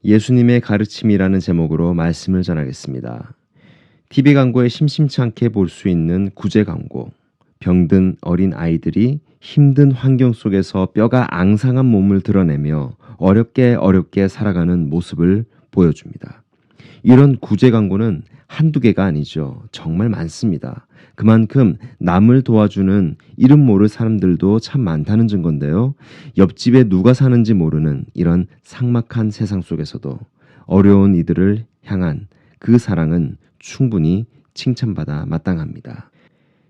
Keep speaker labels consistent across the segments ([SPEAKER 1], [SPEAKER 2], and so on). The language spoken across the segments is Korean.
[SPEAKER 1] 예수님의 가르침이라는 제목으로 말씀을 전하겠습니다. TV 광고에 심심치 않게 볼 수 있는 구제 광고. 병든 어린 아이들이 힘든 환경 속에서 뼈가 앙상한 몸을 드러내며 어렵게 살아가는 모습을 보여줍니다. 이런 구제 광고는 한두 개가 아니죠. 정말 많습니다. 그만큼 남을 도와주는 이름 모를 사람들도 참 많다는 증거인데요. 옆집에 누가 사는지 모르는 이런 삭막한 세상 속에서도 어려운 이들을 향한 그 사랑은 충분히 칭찬받아 마땅합니다.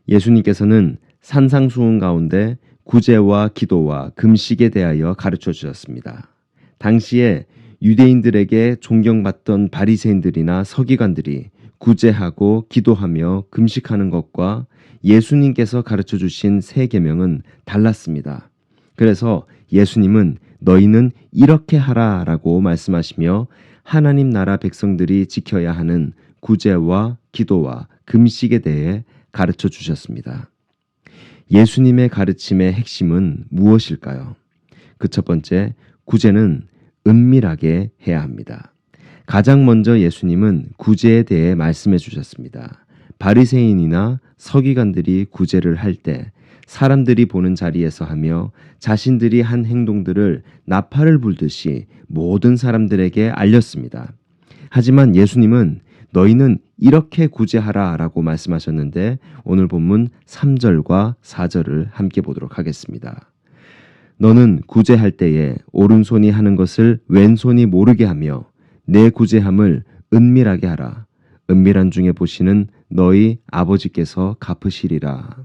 [SPEAKER 1] 예수님께서는 산상수훈 가운데 구제와 기도와 금식에 대하여 가르쳐 주셨습니다. 당시에 유대인들에게 존경받던 바리새인들이나 서기관들이 구제하고 기도하며 금식하는 것과 예수님께서 가르쳐 주신 세 계명은 달랐습니다. 그래서 예수님은 너희는 이렇게 하라라고 말씀하시며 하나님 나라 백성들이 지켜야 하는 구제와 기도와 금식에 대해 가르쳐 주셨습니다. 예수님의 가르침의 핵심은 무엇일까요? 그 첫 번째, 구제는 은밀하게 해야 합니다. 가장 먼저 예수님은 구제에 대해 말씀해 주셨습니다. 바리새인이나 서기관들이 구제를 할 때 사람들이 보는 자리에서 하며 자신들이 한 행동들을 나팔을 불듯이 모든 사람들에게 알렸습니다. 하지만 예수님은 너희는 이렇게 구제하라 라고 말씀하셨는데 오늘 본문 3절과 4절을 함께 보도록 하겠습니다. 너는 구제할 때에 오른손이 하는 것을 왼손이 모르게 하며 내 구제함을 은밀하게 하라. 은밀한 중에 보시는 너희 아버지께서 갚으시리라.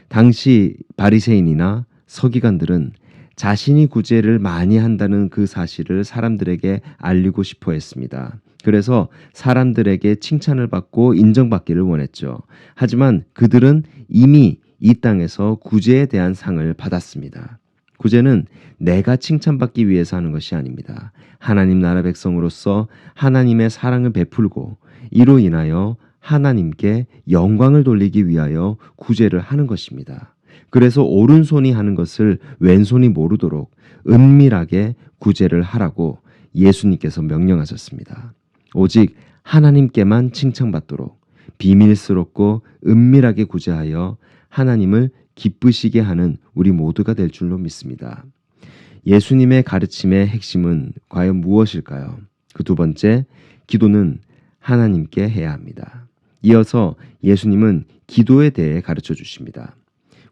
[SPEAKER 1] 당시 바리새인이나 서기관들은 자신이 구제를 많이 한다는 그 사실을 사람들에게 알리고 싶어 했습니다. 그래서 사람들에게 칭찬을 받고 인정받기를 원했죠. 하지만 그들은 이미 이 땅에서 구제에 대한 상을 받았습니다. 구제는 내가 칭찬받기 위해서 하는 것이 아닙니다. 하나님 나라 백성으로서 하나님의 사랑을 베풀고 이로 인하여 하나님께 영광을 돌리기 위하여 구제를 하는 것입니다. 그래서 오른손이 하는 것을 왼손이 모르도록 은밀하게 구제를 하라고 예수님께서 명령하셨습니다. 오직 하나님께만 칭찬받도록 비밀스럽고 은밀하게 구제하여 하나님을 기쁘시게 하는 우리 모두가 될 줄로 믿습니다. 예수님의 가르침의 핵심은 과연 무엇일까요? 그 두 번째, 기도는 하나님께 해야 합니다. 이어서 예수님은 기도에 대해 가르쳐 주십니다.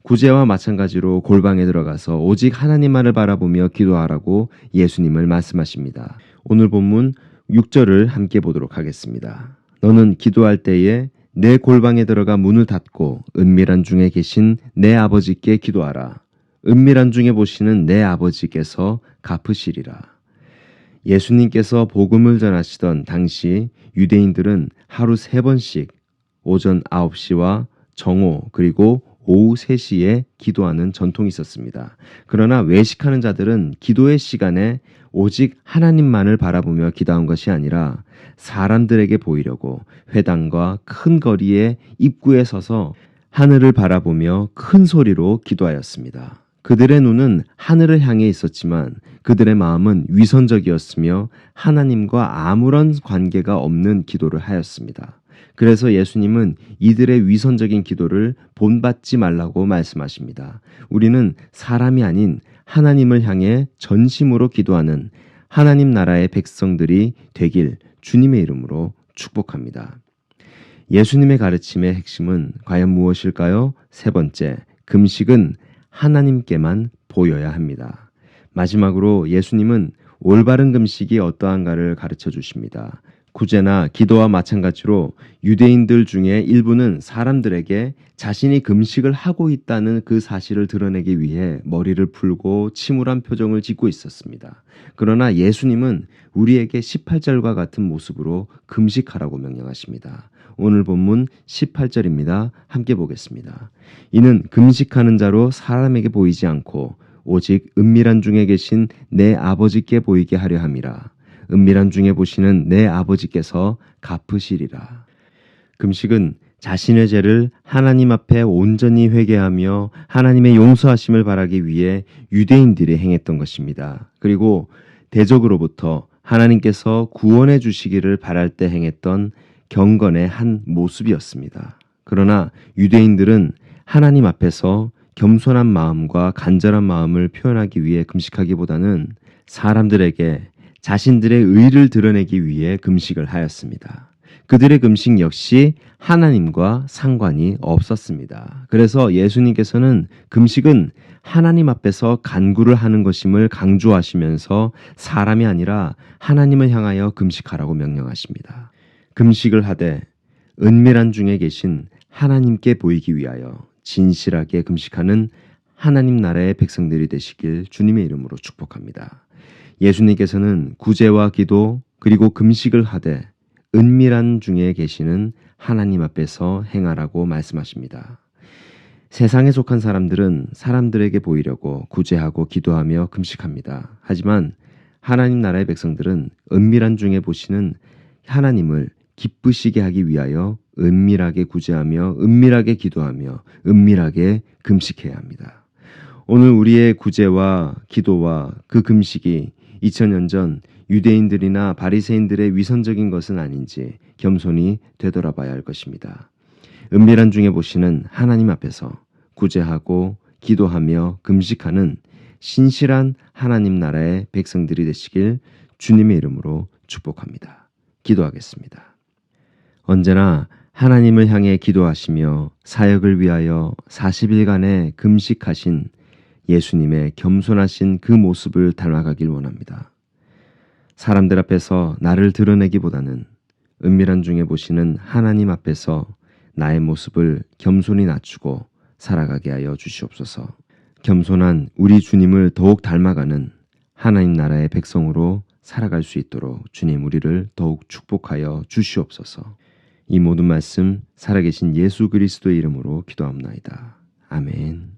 [SPEAKER 1] 구제와 마찬가지로 골방에 들어가서 오직 하나님만을 바라보며 기도하라고 예수님을 말씀하십니다. 오늘 본문 6절을 함께 보도록 하겠습니다. 너는 기도할 때에 내 골방에 들어가 문을 닫고 은밀한 중에 계신 내 아버지께 기도하라. 은밀한 중에 보시는 내 아버지께서 갚으시리라. 예수님께서 복음을 전하시던 당시 유대인들은 하루 3번씩 오전 9시와 정오 그리고 오후 3시에 기도하는 전통이 있었습니다. 그러나 외식하는 자들은 기도의 시간에 오직 하나님만을 바라보며 기도한 것이 아니라 사람들에게 보이려고 회당과 큰 거리의 입구에 서서 하늘을 바라보며 큰 소리로 기도하였습니다. 그들의 눈은 하늘을 향해 있었지만 그들의 마음은 위선적이었으며 하나님과 아무런 관계가 없는 기도를 하였습니다. 그래서 예수님은 이들의 위선적인 기도를 본받지 말라고 말씀하십니다. 우리는 사람이 아닌 하나님을 향해 전심으로 기도하는 하나님 나라의 백성들이 되길 주님의 이름으로 축복합니다. 예수님의 가르침의 핵심은 과연 무엇일까요? 세 번째, 금식은 하나님께만 보여야 합니다. 마지막으로 예수님은 올바른 금식이 어떠한가를 가르쳐 주십니다. 구제나 기도와 마찬가지로 유대인들 중에 일부는 사람들에게 자신이 금식을 하고 있다는 그 사실을 드러내기 위해 머리를 풀고 침울한 표정을 짓고 있었습니다. 그러나 예수님은 우리에게 18절과 같은 모습으로 금식하라고 명령하십니다. 오늘 본문 18절입니다. 함께 보겠습니다. 이는 금식하는 자로 사람에게 보이지 않고 오직 은밀한 중에 계신 내 아버지께 보이게 하려 함이라. 은밀한 중에 보시는 내 아버지께서 갚으시리라. 금식은 자신의 죄를 하나님 앞에 온전히 회개하며 하나님의 용서하심을 바라기 위해 유대인들이 행했던 것입니다. 그리고 대적으로부터 하나님께서 구원해 주시기를 바랄 때 행했던 경건의 한 모습이었습니다. 그러나 유대인들은 하나님 앞에서 겸손한 마음과 간절한 마음을 표현하기 위해 금식하기보다는 사람들에게 자신들의 의를 드러내기 위해 금식을 하였습니다. 그들의 금식 역시 하나님과 상관이 없었습니다. 그래서 예수님께서는 금식은 하나님 앞에서 간구를 하는 것임을 강조하시면서 사람이 아니라 하나님을 향하여 금식하라고 명령하십니다. 금식을 하되 은밀한 중에 계신 하나님께 보이기 위하여 진실하게 금식하는 하나님 나라의 백성들이 되시길 주님의 이름으로 축복합니다. 예수님께서는 구제와 기도 그리고 금식을 하되 은밀한 중에 계시는 하나님 앞에서 행하라고 말씀하십니다. 세상에 속한 사람들은 사람들에게 보이려고 구제하고 기도하며 금식합니다. 하지만 하나님 나라의 백성들은 은밀한 중에 보시는 하나님을 기쁘시게 하기 위하여 은밀하게 구제하며 은밀하게 기도하며 은밀하게 금식해야 합니다. 오늘 우리의 구제와 기도와 그 금식이 2000년 전 유대인들이나 바리새인들의 위선적인 것은 아닌지 겸손히 되돌아봐야 할 것입니다. 은밀한 중에 보시는 하나님 앞에서 구제하고 기도하며 금식하는 신실한 하나님 나라의 백성들이 되시길 주님의 이름으로 축복합니다. 기도하겠습니다. 언제나 하나님을 향해 기도하시며 사역을 위하여 40일간의 금식하신 예수님의 겸손하신 그 모습을 닮아가길 원합니다. 사람들 앞에서 나를 드러내기보다는 은밀한 중에 보시는 하나님 앞에서 나의 모습을 겸손히 낮추고 살아가게 하여 주시옵소서. 겸손한 우리 주님을 더욱 닮아가는 하나님 나라의 백성으로 살아갈 수 있도록 주님 우리를 더욱 축복하여 주시옵소서. 이 모든 말씀 살아계신 예수 그리스도의 이름으로 기도합나이다. 아멘.